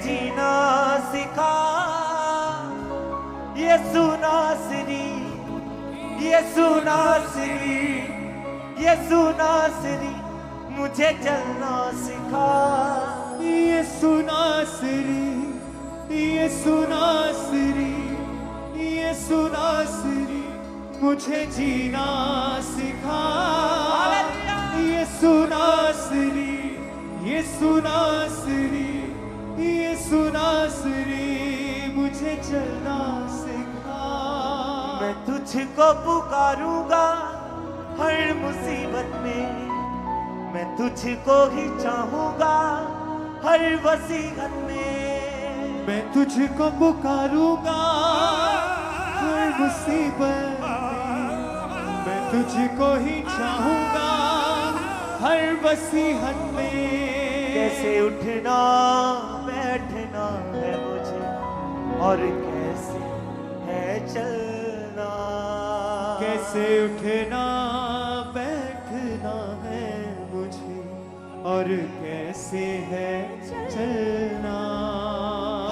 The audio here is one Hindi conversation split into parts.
जीना सिखा। यीशु नासरी, यीशु नासरी, यीशु नासरी, मुझे चलना सिखा। यीशु नासरी, यीशु नासरी, यीशु नासरी, मुझे जीना सिखा। यीशु नासरी, यीशु नासरी, यीशु नासरी, मुझे चलना सिखा। मैं तुझको पुकारूंगा हर मुसीबत में, मैं तुझको ही चाहूंगा हर वसीयत में। मैं तुझको पुकारूंगा हर मुसीबत में, मैं तुझको ही चाहूंगा हर वसीयत में। कैसे उठना बैठना है मुझे और कैसे है चलना। कैसे उठना बैठना है मुझे और कैसे है चलना।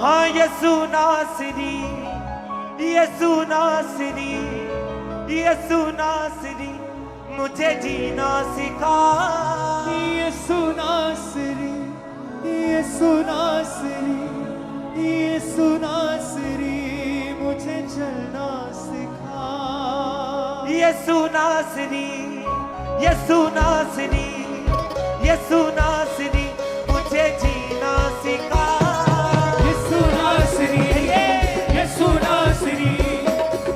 हाँ यीशु नासरी, यीशु नासरी, यीशु नासरी, मुझे जीना सिखा। यीशु नासरी, यीशु नासरी, यीशु नासरी, मुझे चलना सिखा। यीशु नासरी, यीशु नासरी, यीशु नासरी, मुझे जीना सिखा। यीशु नासरी, यीशु नासरी,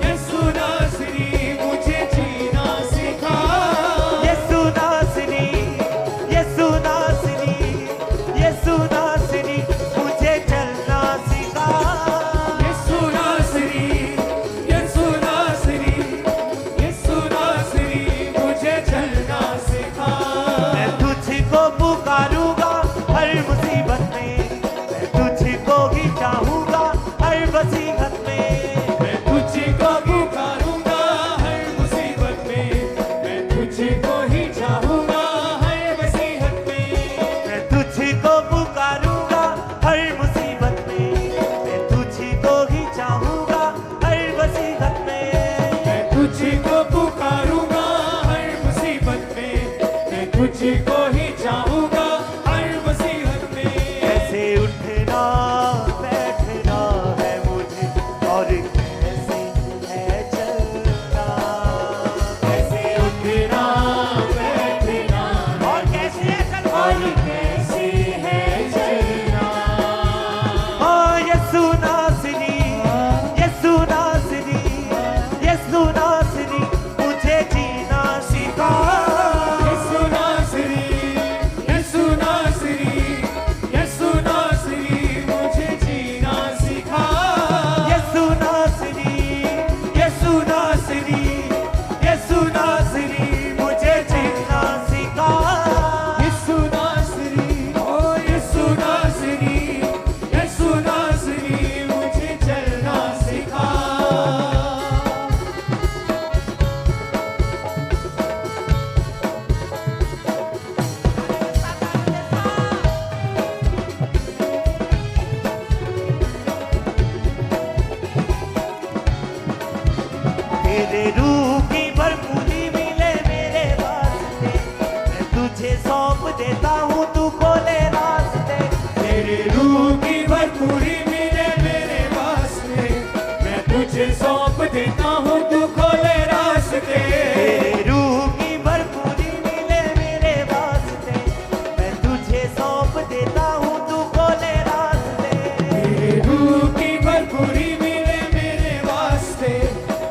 यीशु नासरी, मुझे जीना सिखा। यीशु नासरी, यीशु नासरी, यीशु नासरी, मुझे चलना सिखा। यीशु नासरी, यीशु नासरी, यीशु नासरी, मुझे चलना सिखा। मैं तुझको पुकारूंगा हर मुसीबत में, मैं तुझको ही चाहूंगा हर वसीयत में। मैं तुझको पुकारूंगा हर मुसीबत में, मैं तुझको ही चाहूंगा हर वसीयत में। मैं तुझको पुकारूंगा हर मुसीबत में, मैं तुझको ही चाहूंगा हर वसीयत में। मैं तुझको पुकारूंगा हर मुसीबत में, मैं तुझको ही चाहूंगा हर वसीयत में। कैसे उठना बैठना है मुझे और कैसे है चलना। कैसे उठना बैठना और कैसे है चलना। और कैसे है चलना। हाँ यीशु नासरी, यीशु नासरी, यीशु नासरी, मुझे जीना सिखा। यीशु नासरी, यीशु नासरी, यीशु नासरी, मुझे जीना सिखा। यीशु नासरी, यीशु नासरी, यीशु नासरी, मुझे जीना सिखा। यीशु नासरी, ओ यीशु नासरी, यीशु नासरी, मुझे चलना सिखा। तेरे रूह की भरपूरी मिले मेरे वास्ते, मैं तुझे सौंप देता हूँ तू खोले रास्ते। तेरे रूह की भरपूरी मिले मेरे वास्ते, मैं तुझे सौंप देता हूँ तू खोले रास्ते। तेरे रूह की भरपूरी मिले मेरे वास्ते, मैं तुझे सौंप देता हूँ तू खोले रास्ते। तेरे रूह की भरपूरी मिले मेरे वास्ते,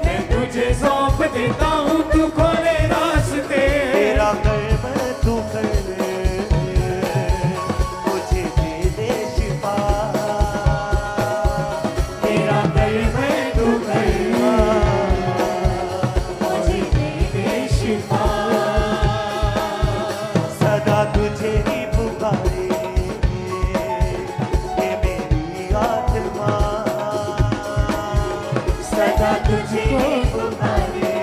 मैं तुझे सौंप देता हूँ तू खोले रास्ते। तेरा कर्म तू कर, मुझे दे दे शिफा। तेरा कर्म तू कर, मुझे दे दे शिफा। सदा तुझे ही पुकारे ये मेरी आत्मा। सदा तुझे पुकारे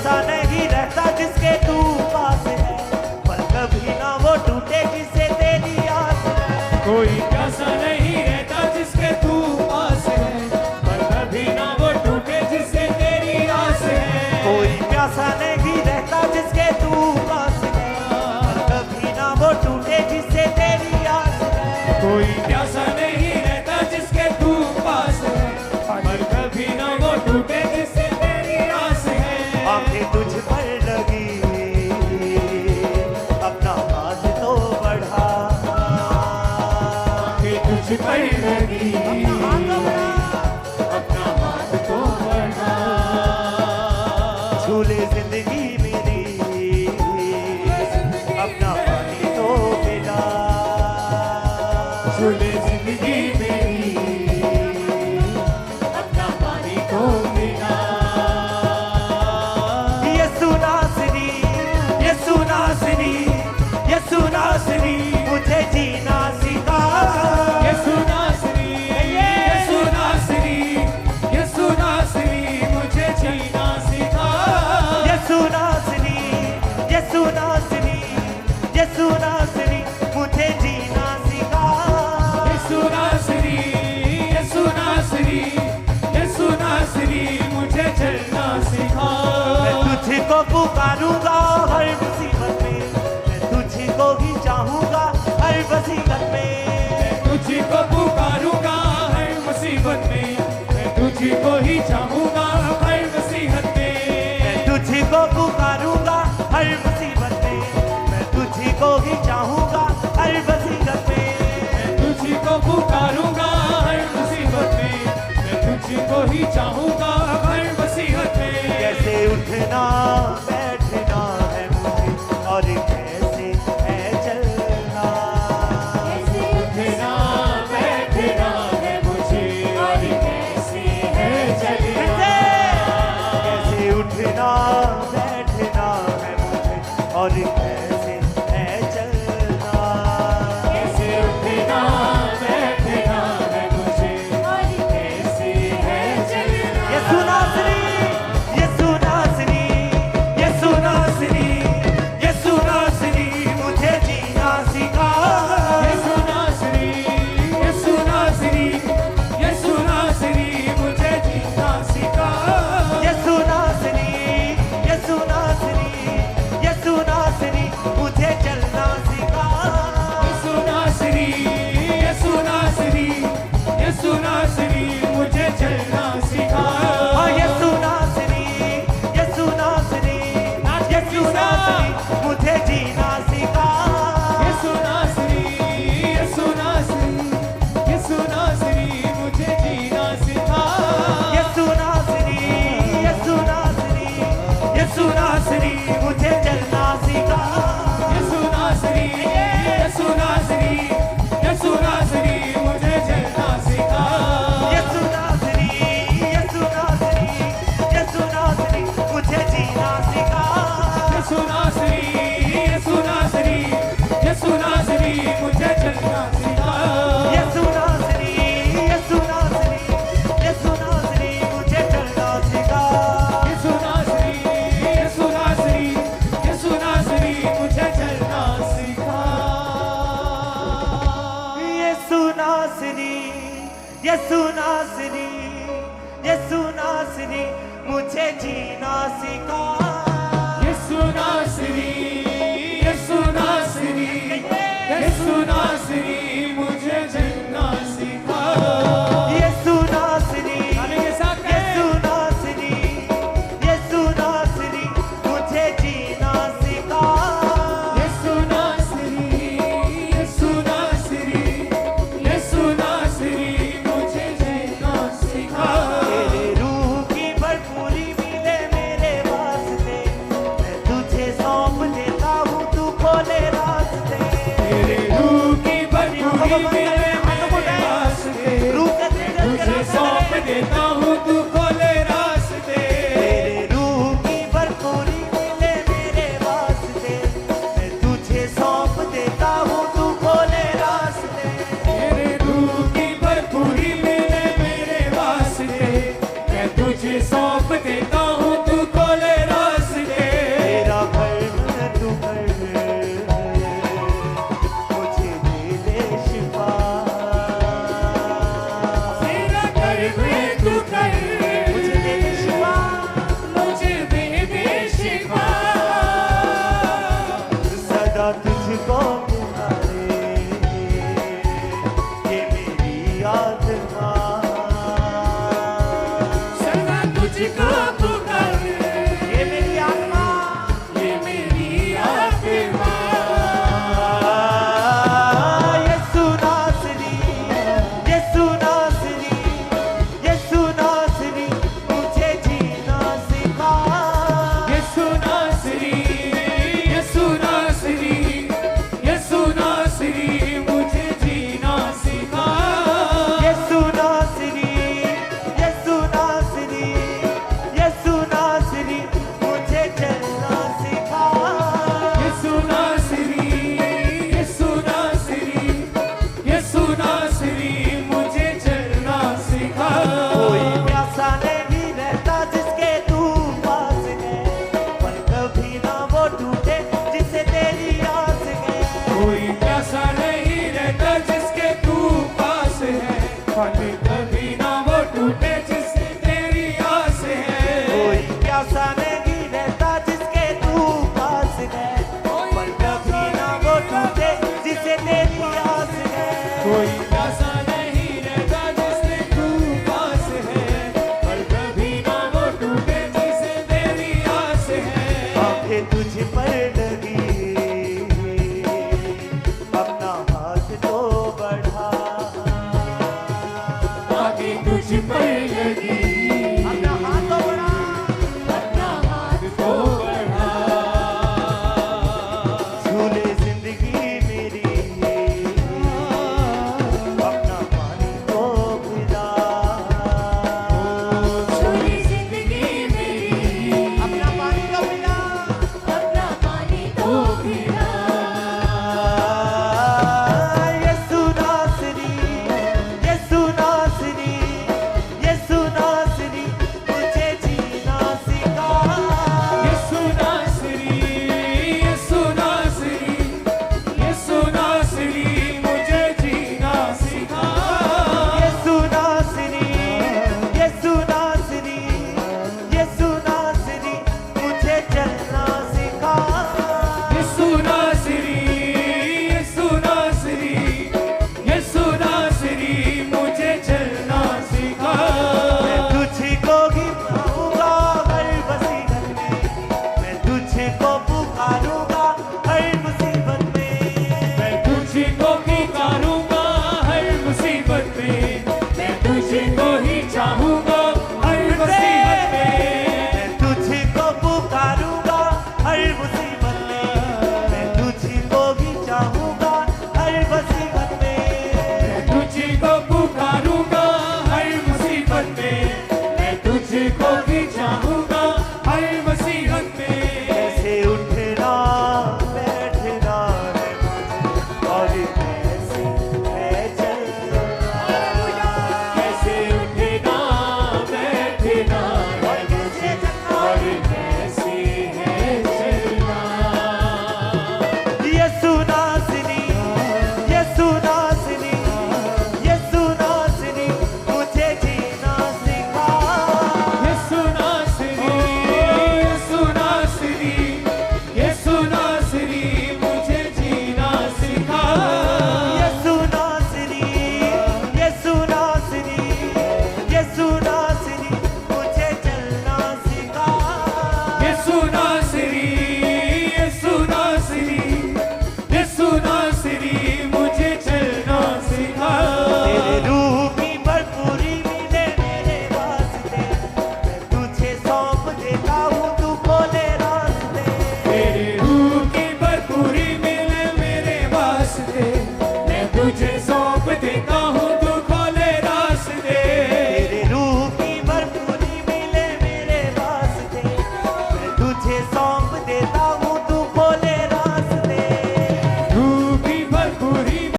प्यासा नहीं रहता जिसके तू पास है, पर कभी ना वो टूटे जिससे तेरी आस है। कोई प्यासा नहीं रहता जिसके तू पास है, पर कभी ना वो टूटे जिससे तेरी आस है। कोई प्यासा नहीं रहता जिसके तू पास है, पर कभी ना वो टूटे जिससे तेरी आस है। कोई प्यासा नहीं रहता जिसके तू पास है, पर कभी ना वो टूटे जिससे तेरी आस है। आंखें तुझ पर लगी, अपना हाथ तो बढ़ा। आंखें तुझ पर लगी, अपना हाथ तो बढ़ा। झूले जिंदगी मेरी, अपना पानी तो मिला। झूले जिंदगी मेरी, अपना पानी तो मिला। यसु नासरी, यसु नासरी, यसु नासरी, मुझे जीना सिखा। यसु नासरी, यसु नासरी, यसु नासरी, मुझे जीना सिखा। यसु नासरी, यसु नासरी, यसु नासरी, मुझे जीना सिखा। यसु नासरी, यसु नासरी, यसु नासरी, मुझे चलना सिखा। मैं तुझको पुकारूंगा हर मुसीबत में, मैं तुझको ही चाहूंगा हर वसीबत में। तुझको पुकारूंगा हर मुसीबत में, मैं तुझको ही चाहूंगा हर मुसीबत में। मैं तुझको पुकारूंगा हर मुसीबत में, मैं तुझको ही चाहूंगा हर वसीबत में। मैं तुझको पुकारूंगा हर मुसीबत में, मैं तुझको ही चाहूंगा हर मुसीबत में। कैसे उठना बैठना है मुझे, और कैसे है चलना। उठना बैठना है मुझे, और कैसे है चलना। कैसे उठना बैठना है मुझे, और कैसे है चलना। कैसे उठना बैठना है मुझे, और कैसे है चलना। यसु नासरी, यसु नासरी, यसु नासरी, यसु नासरी, मुझे जीना सिखा। यसु नासरी, यसु नासरी, यसु नासरी, मुझे जीना सिखा। यसु नासरी, यसु नासरी, यसु नासरी, मुझे चलना सिखा। यसु नासरी, यसु नासरी, यसु नासरी, मुझे चलना सिखा। हाँ, यसु नासरी, यसु नासरी, यसु नासरी, मुझे जीना सिखा। यसु नासरी, यसु नासरी, यसु नासरी, मुझे जीना सिखा। यसु नासरी, यसु नासरी, यसु नासरी, मुझे चलना सिखा। यसु नासरी, यसु नासरी, यसु नासरी, मुझे चलना सिखा। यसु नासरी, यसु नासरी, यसु नासरी, मुझे जीना सिखा। यसु नासरी, यसु नासरी, यसु नासरी, मुझे चलना सिखा। यसु नासरी, यसु नासरी, यसु नासरी, मुझे चलना सिखा। यसु नासरी, यसु नासरी, यसु नासरी, मुझे चलना सिखा। यसु नासरी, यसु नासरी, यसु नासरी, मुझे जीना सिखा। यसु नासरी, यसु नासरी, यसु नासरी, मुझे चलना सिखा। यसु नासरी, गाने के साथ कहें। यसु नासरी, यसु नासरी, मुझे जीना सिखा। यसु नासरी, यसु नासरी, यसु नासरी, मुझे जीना सिखा। तेरे रूह की भरपूरी मिले मेरे वास्ते, मैं तुझे सौंप देता हूँ, तू खोले रास्ते। तेरे रूह की भरपूरी मिले मेरे वास्ते, तुझे सौंप देता हूँ, तू खोले रास्ते। तेरे रूह की भरपूरी मिले मेरे वास्ते, मैं तुझे सौंप देता हूँ, तू खोले रास्ते। तेरे रूह की भरपूरी मिले मेरे वास्ते, मैं तुझे सौंप देता हूँ, तू खोले रास्ते। कोई प्यासा नहीं रहता जिससे तू पास है, पर कभी ना वो टूटे जिसे तेरी आस है। आंखें तुझ पर